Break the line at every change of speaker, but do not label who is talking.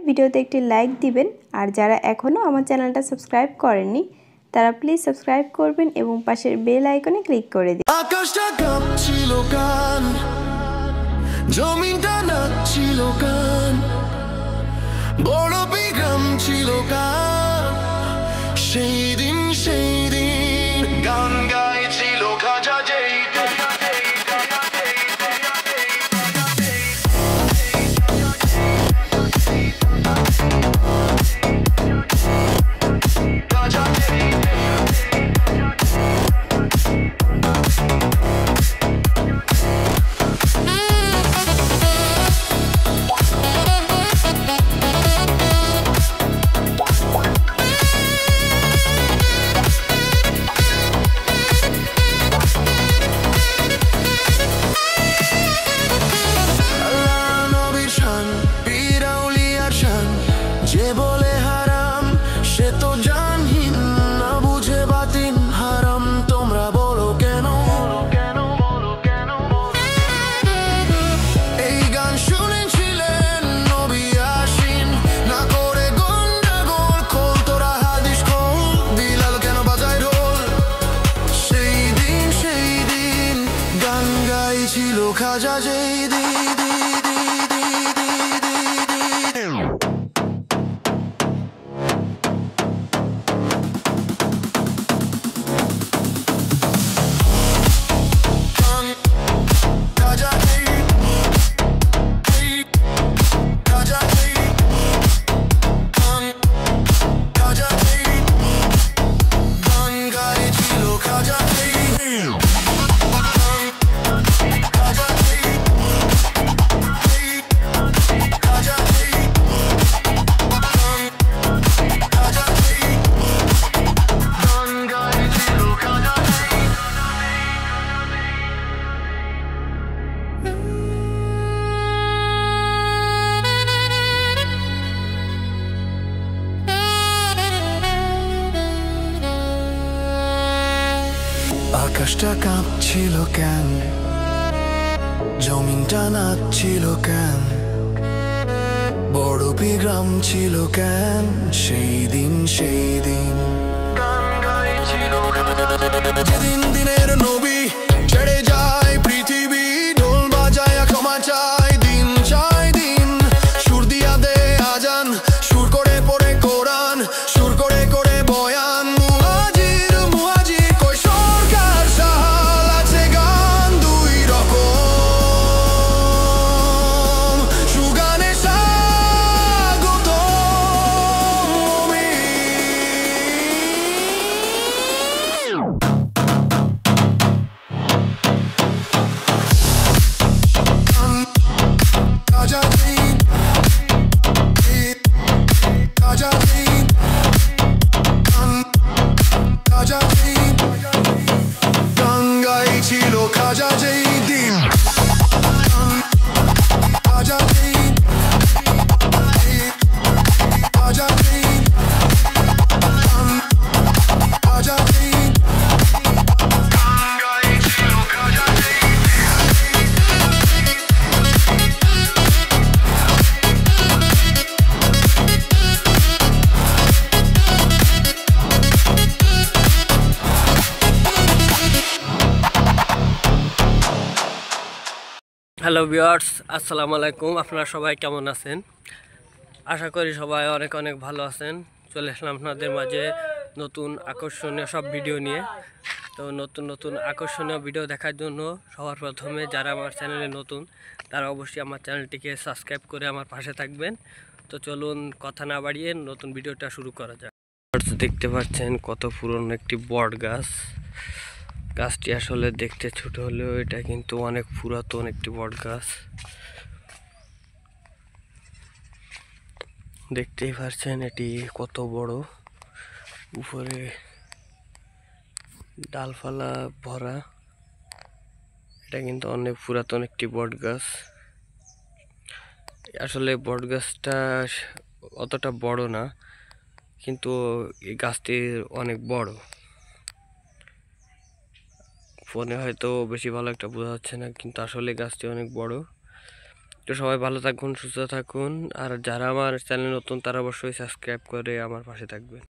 ভিডিওতে একটি লাইক দিবেন আর যারা এখনো আমার চ্যানেলটা সাবস্ক্রাইব করেননি তারা প্লিজ সাবস্ক্রাইব করবেন এবং পাশের বেল আইকনে ক্লিক করে দিন।
আকাশটা কাঁপছিল গান, জমিনটা নাচছিল গান, বড় বিগ্রাম ছিল গান। সেই দিন গান গাইছিল খাজা যেই যে বলে হারাম সে তো জানহীন, না বুঝে বাতিন হারাম। তোমরা বলো কেন, এই গান শুনেছিলেন নবী আসিন, না করে গন্ডগোল। খোল তোরা হাদিস খোল, বিলাল কেন বাজায় ঢোল। সেই দিন গান গাইছিল খাজা যেই আকাশটা কাঁপছিল কেন, জমিনটা নাচছিল কেন, বড় বিগ্রাম ছিল কেন। সেই দিন গান গাইছিল যেদিন দিনের নবী ছেড়ে যায় পৃথিবী, ঢোল বাজায় ক্ষমা চায় দিন সুর দিয়া দে আজান, সুর করে পড়ে কোরআন, সুর করে করে বয়ান। খাজা যেই দিন
হ্যালো ভিউয়ার্স, আসসালামু আলাইকুম। আপনারা সবাই কেমন আছেন? আশা করি সবাই অনেক ভালো আছেন। চলে আসলাম আপনাদের মাঝে নতুন আকর্ষণীয় সব ভিডিও নিয়ে। তো নতুন আকর্ষণীয় ভিডিও দেখার জন্য সবার প্রথমে যারা আমার চ্যানেলে নতুন তারা অবশ্যই আমার চ্যানেলটিকে সাবস্ক্রাইব করে আমার পাশে থাকবেন। তো চলুন কথা না বাড়িয়ে নতুন ভিডিওটা শুরু করা যাক। দেখতে পাচ্ছেন কত পুরনো একটি বট গাছ। গাছটি আসলে দেখতে ছোট হলেও এটা কিন্তু অনেক পুরাতন একটি বট গাছ। দেখতেই পাচ্ছেন এটি কত বড়, উপরে ডালপালা ভরা। এটা কিন্তু অনেক পুরাতন একটি বট গাছ। আসলে বট গাছটা অতটা বড় না, কিন্তু এই গাছটি অনেক বড়। ফোনে হয়তো বেশি ভালো একটা বোঝা যাচ্ছে না, কিন্তু আসলে গাছটি অনেক বড়। তো সবাই ভালো থাকুন, সুস্থ থাকুন, আর যারা আমার চ্যানেল নতুন তারা অবশ্যই সাবস্ক্রাইব করে আমার পাশে থাকবেন।